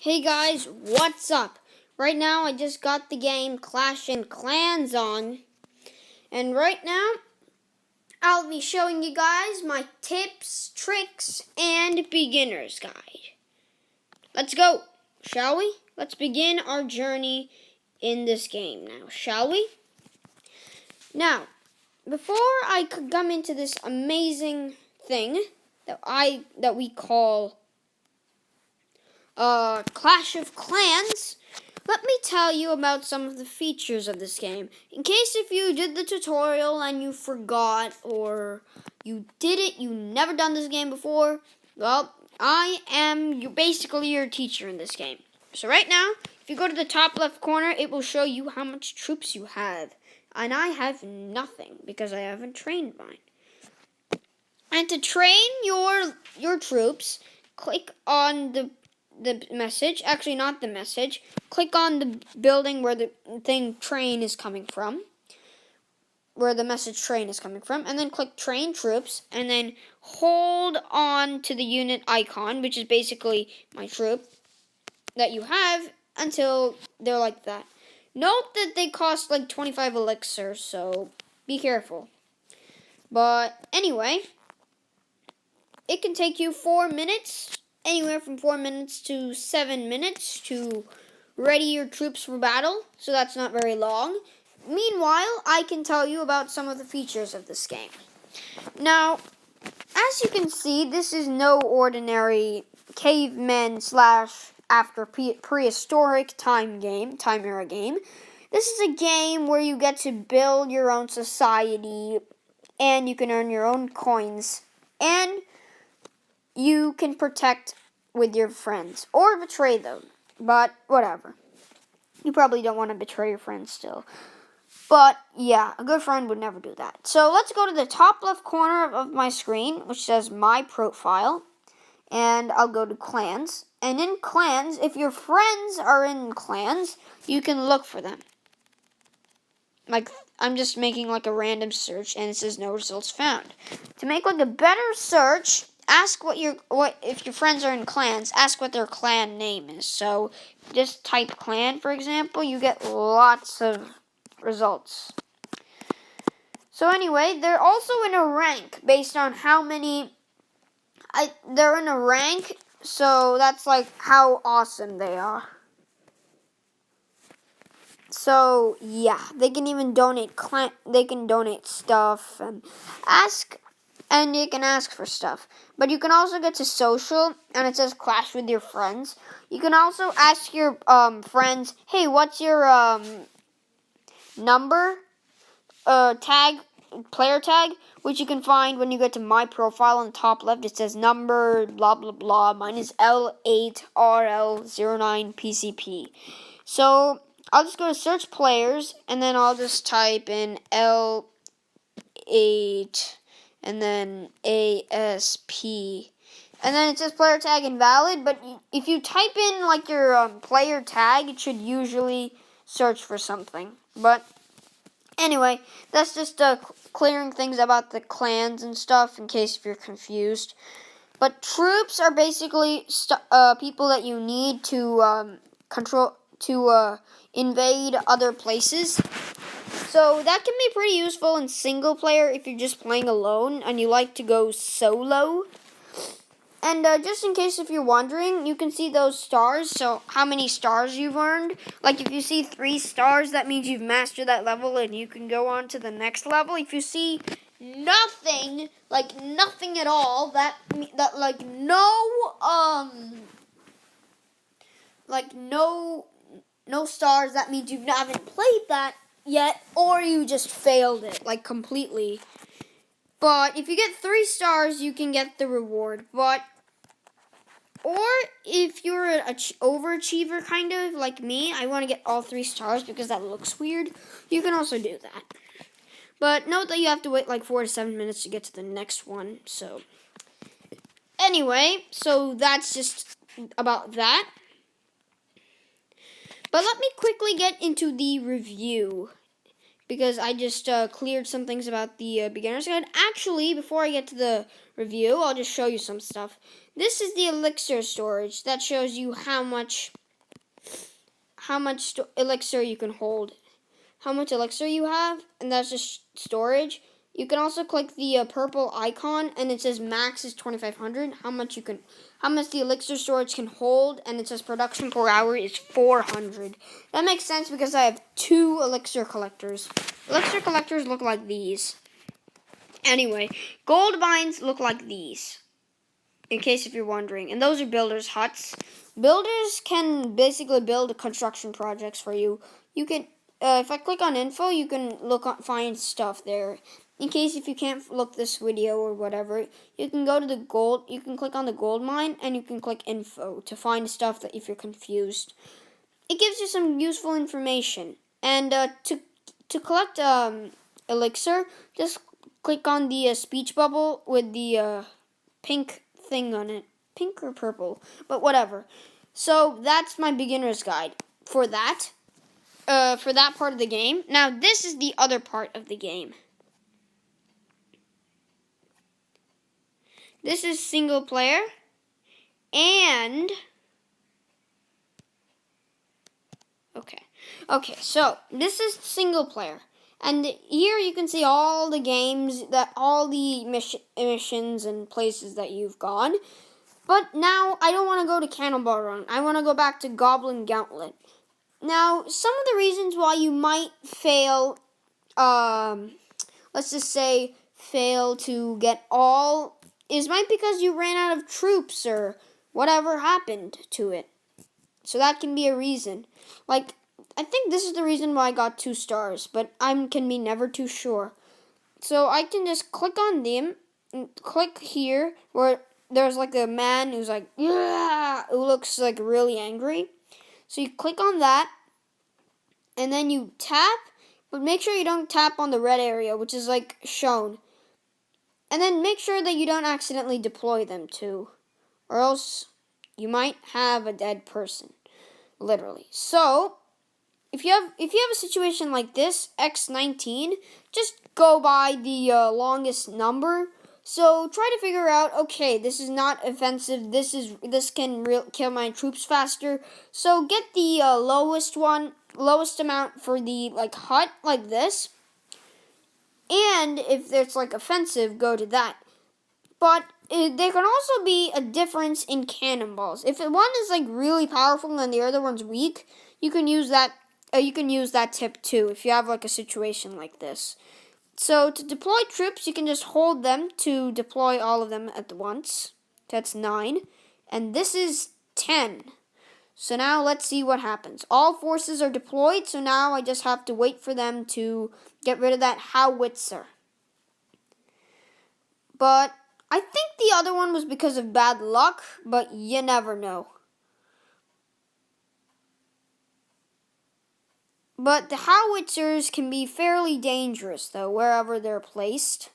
Hey guys, what's up? Right now I just got the game Clash and Clans on, and right now I'll be showing you guys my tips, tricks, and beginner's guide. Let's go, shall we? Let's begin our journey in this game now, shall we? Now, before I could come into this amazing thing that we call Clash of Clans, let me tell you about some of the features of this game. In case if you did the tutorial and you forgot, or you never done this game before, well, I am basically your teacher in this game. So right now, if you go to the top left corner, it will show you how much troops you have. And I have nothing because I haven't trained mine. And to train your troops, click on the message, actually not the message, click on the building where the train is coming from, where the message train is coming from, and then click train troops, and then hold on to the unit icon, which is basically my troop that you have, until they're like that. Note that they cost like 25 elixir, so be careful. But anyway, it can take you 4 minutes, anywhere from 4 minutes to 7 minutes to ready your troops for battle, so that's not very long. Meanwhile, I can tell you about some of the features of this game. Now, as you can see, this is no ordinary caveman / after prehistoric time era game. This is a game where you get to build your own society, and you can earn your own coins, and you can protect with your friends or betray them, but whatever. You probably don't want to betray your friends still. But yeah, a good friend would never do that. So let's go to the top left corner of my screen, which says My Profile, and I'll go to Clans. And in Clans, if your friends are in Clans, you can look for them. Like, I'm just making like a random search, and it says no results found. To make like a better search, ask if your friends are in clans, ask what their clan name is. So just type clan, for example, you get lots of results. So anyway, they're also in a rank based on how many they're in a rank, so that's like how awesome they are. So yeah, they can even donate stuff and you can ask for stuff. But you can also get to social, and it says Clash with your friends. You can also ask your friends, hey, what's your number? Player tag, which you can find when you get to My Profile on the top left. It says number, blah, blah, blah. Mine is L8RL09PCP. So I'll just go to search players, and then I'll just type in L8 and then ASP. And then it says player tag invalid, but if you type in like your player tag, it should usually search for something. But anyway, that's just clearing things about the clans and stuff in case if you're confused. But troops are basically people that you need to invade other places. So that can be pretty useful in single player if you're just playing alone and you like to go solo. And just in case if you're wondering, you can see those stars, so how many stars you've earned. Like if you see 3 stars, that means you've mastered that level and you can go on to the next level. If you see nothing, like nothing at all, no stars, that means you haven't played that yet, or you just failed it, like completely. But if you get 3 stars, you can get the reward. Or if you're an overachiever, kind of like me, I want to get all 3 stars because that looks weird, you can also do that. But note that you have to wait like 4 to 7 minutes to get to the next one. So anyway, so that's just about that. But let me quickly get into the review, because I just cleared some things about the beginner's guide. Actually, before I get to the review, I'll just show you some stuff. This is the elixir storage. That shows you how much elixir you can hold, how much elixir you have, and that's just storage. You can also click the purple icon, and it says max is 2,500. How much the elixir storage can hold, and it says production per hour is 400. That makes sense because I have 2 elixir collectors. Elixir collectors look like these. Anyway, gold mines look like these, in case if you're wondering. And those are builders' huts. Builders can basically build construction projects for you. You can, if I click on info, you can find stuff there. In case if you can't look this video or whatever, you can go to the gold. You can click on the gold mine and you can click info to find stuff that if you're confused. It gives you some useful information. And to collect elixir, just click on the speech bubble with the pink thing on it. Pink or purple, but whatever. So that's my beginner's guide for that part of the game. Now this is the other part of the game. This is single player, and okay, so this is single player. And here you can see all the games, all the missions and places that you've gone. But now I don't want to go to Cannonball Run. I want to go back to Goblin Gauntlet. Now, some of the reasons why you might fail, let's just say fail to get all, might because you ran out of troops or whatever happened to it. So that can be a reason. Like, I think this is the reason why I got 2 stars, but I can be never too sure. So I can just click on them, and click here where there's like a man who's like, yeah, who looks like really angry. So you click on that, and then you tap, but make sure you don't tap on the red area, which is like shown. And then make sure that you don't accidentally deploy them too, or else you might have a dead person, literally. So if you have a situation like this, X19, just go by the longest number. So try to figure out, okay, this is not offensive. This can kill my troops faster. So get the lowest amount for the hut like this. And if it's offensive, go to that. But there can also be a difference in cannonballs. If one is really powerful and the other one's weak, you can use that. You can use that tip too if you have a situation like this. So to deploy troops, you can just hold them to deploy all of them at once. That's 9. And this is 10. So now let's see what happens. All forces are deployed, so now I just have to wait for them to get rid of that howitzer. But I think the other one was because of bad luck, but you never know. But the howitzers can be fairly dangerous, though, wherever they're placed.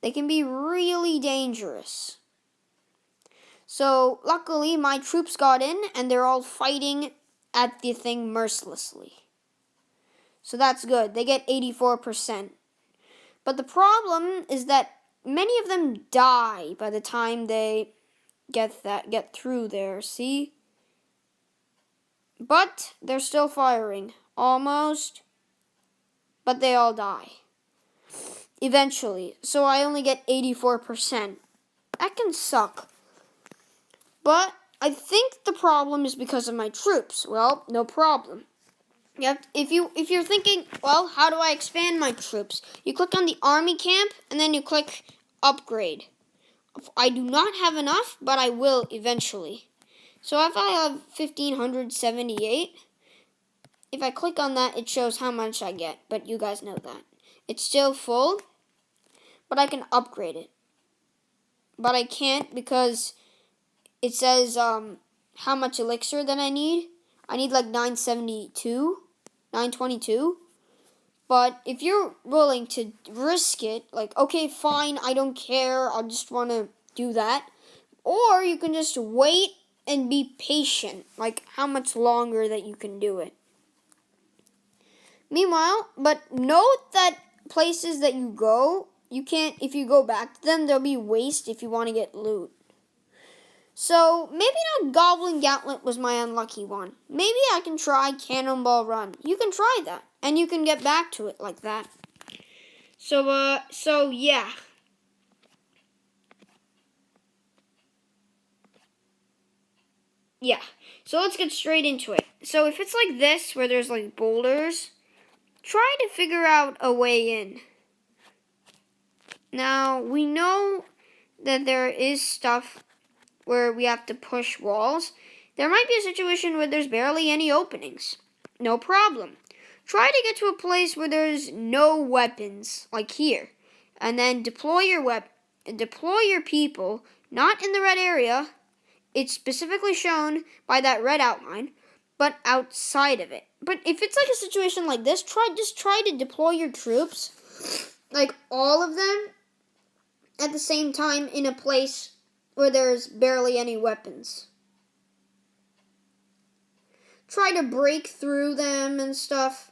They can be really dangerous. So, luckily, my troops got in, and they're all fighting at the thing mercilessly. So that's good. They get 84%. But the problem is that many of them die by the time they get through there, see? But they're still firing. Almost. But they all die. Eventually. So I only get 84%. That can suck. But I think the problem is because of my troops. Well, no problem. If you're thinking, well, how do I expand my troops? You click on the army camp, and then you click upgrade. I do not have enough, but I will eventually. So if I have 1,578, if I click on that, it shows how much I get, but you guys know that. It's still full, but I can upgrade it. But I can't because it says how much elixir that I need. I need 922. But if you're willing to risk it, okay, fine, I don't care, I just want to do that. Or you can just wait and be patient, how much longer that you can do it. Meanwhile, but note that places that you go, you can't, if you go back to them, there'll be waste if you want to get loot. So, maybe not Goblin Gauntlet was my unlucky one. Maybe I can try Cannonball Run. You can try that, and you can get back to it like that. So yeah. Yeah, so let's get straight into it. So if it's like this, where there's like boulders, try to figure out a way in. Now, we know that there is stuff where we have to push walls. There might be a situation where there's barely any openings. No problem. Try to get to a place where there's no weapons, like here. And then deploy your people, not in the red area. It's specifically shown by that red outline, but outside of it. But if it's like a situation like this, just try to deploy your troops, like all of them, at the same time in a place where there's barely any weapons. Try to break through them and stuff.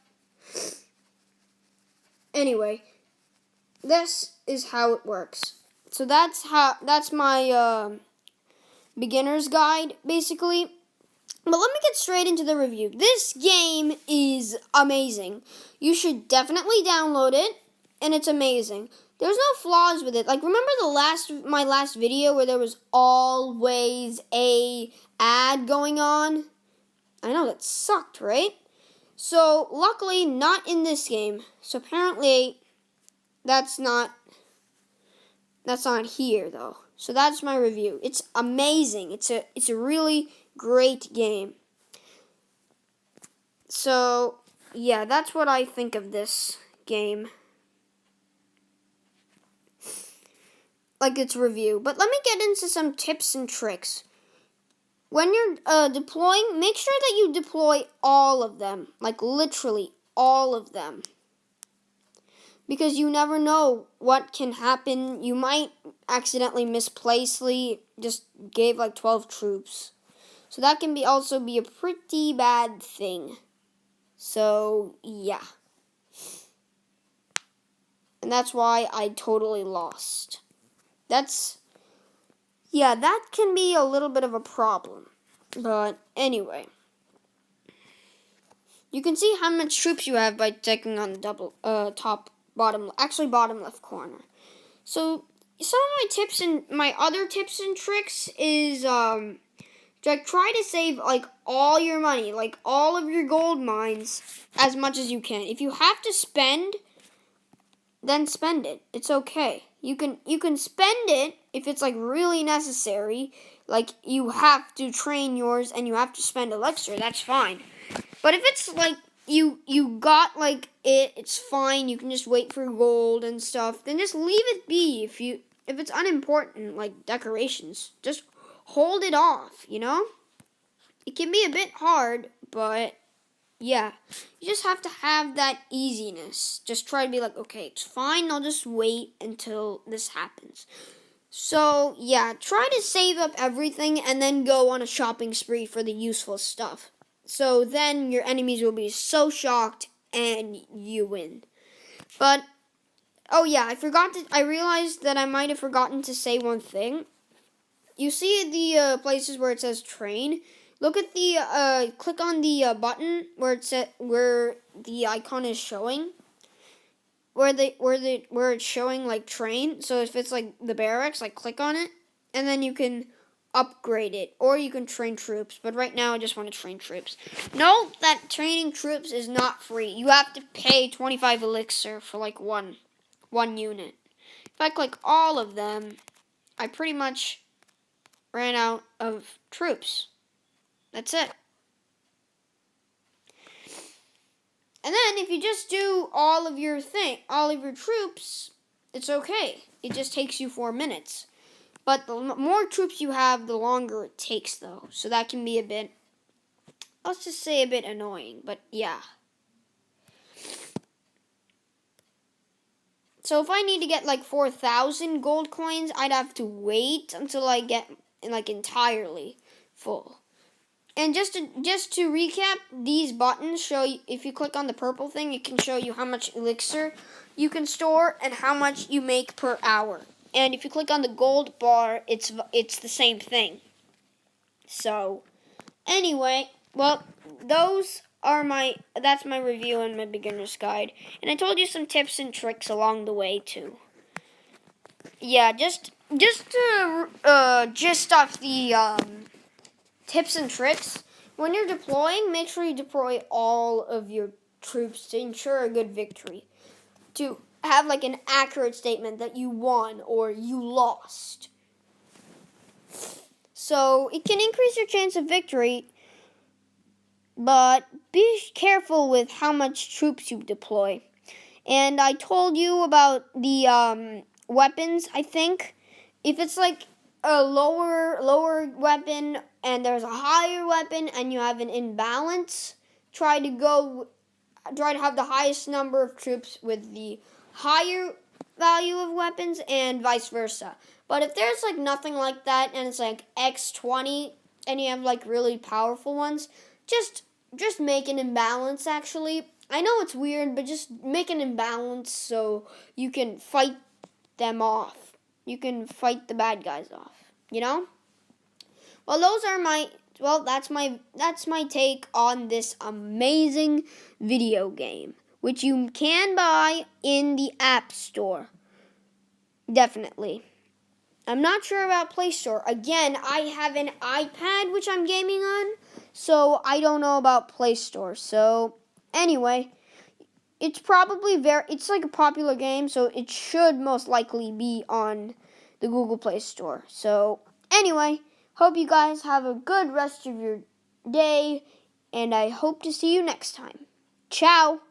Anyway, this is how it works. So that's my beginner's guide, basically. But let me get straight into the review. This game is amazing. You should definitely download it, and it's amazing. There's no flaws with it. Like, remember my last video where there was always a ad going on? I know, that sucked, right? So, luckily, not in this game. So, apparently, that's not here, though. So, that's my review. It's amazing. It's a really great game. So, yeah, that's what I think of this game. Like its review. But let me get into some tips and tricks. When you're deploying, make sure that you deploy all of them. Like, literally all of them. Because you never know what can happen. You might accidentally misplace. Just gave like 12 troops. So that can also be a pretty bad thing. So, yeah. And that's why I totally lost. That can be a little bit of a problem. But anyway. You can see how much troops you have by checking on the bottom left corner. So, some of my other tips and tricks is, try to save, like, all your money, like, all of your gold mines as much as you can. If you have to spend, then spend it. It's okay. You can spend it if it's, like, really necessary. Like, you have to train yours and you have to spend elixir. That's fine. But if it's, like, you got, like, it's fine. You can just wait for gold and stuff. Then just leave it be. If it's unimportant, like decorations, just hold it off, you know? It can be a bit hard, but yeah. You just have to have that easiness. Just try to be like, okay, it's fine. I'll just wait until this happens. So, yeah, try to save up everything and then go on a shopping spree for the useful stuff. So then your enemies will be so shocked and you win. But, oh yeah, I realized that I might have forgotten to say one thing. You see the places where it says train. Look at click on the button where the icon is showing. Where it's showing like train. So if it's like the barracks, like click on it, and then you can upgrade it, or you can train troops. But right now, I just want to train troops. Note that training troops is not free. You have to pay 25 elixir for like one unit. If I click all of them, I pretty much ran out of troops. That's it. And then if you just do all of your troops, it's okay. It just takes you 4 minutes. But the more troops you have, the longer it takes, though. So that can be let's just say a bit annoying. But yeah. So if I need to get like 4,000 gold coins, I'd have to wait until I get like entirely full. And just to recap, these buttons show you, if you click on the purple thing, it can show you how much elixir you can store and how much you make per hour. And if you click on the gold bar, it's the same thing. So, anyway, well, that's my review and my beginner's guide. And I told you some tips and tricks along the way too. Yeah, just to gist off the tips and tricks. When you're deploying, make sure you deploy all of your troops to ensure a good victory. To have like an accurate statement that you won or you lost. So it can increase your chance of victory, but be careful with how much troops you deploy. And I told you about the weapons, I think. If it's like a lower weapon and there's a higher weapon and you have an imbalance, try to have the highest number of troops with the higher value of weapons and vice versa. But if there's like nothing like that and it's like X20 and you have like really powerful ones, just make an imbalance actually. I know it's weird, but just make an imbalance so you can fight them off. You can fight the bad guys off, you know? Well, that's my take on this amazing video game, which you can buy in the App Store. Definitely. I'm not sure about Play Store. Again, I have an iPad which I'm gaming on, so I don't know about Play Store. So, anyway, it's like a popular game, so it should most likely be on the Google Play Store. So, anyway, hope you guys have a good rest of your day, and I hope to see you next time. Ciao!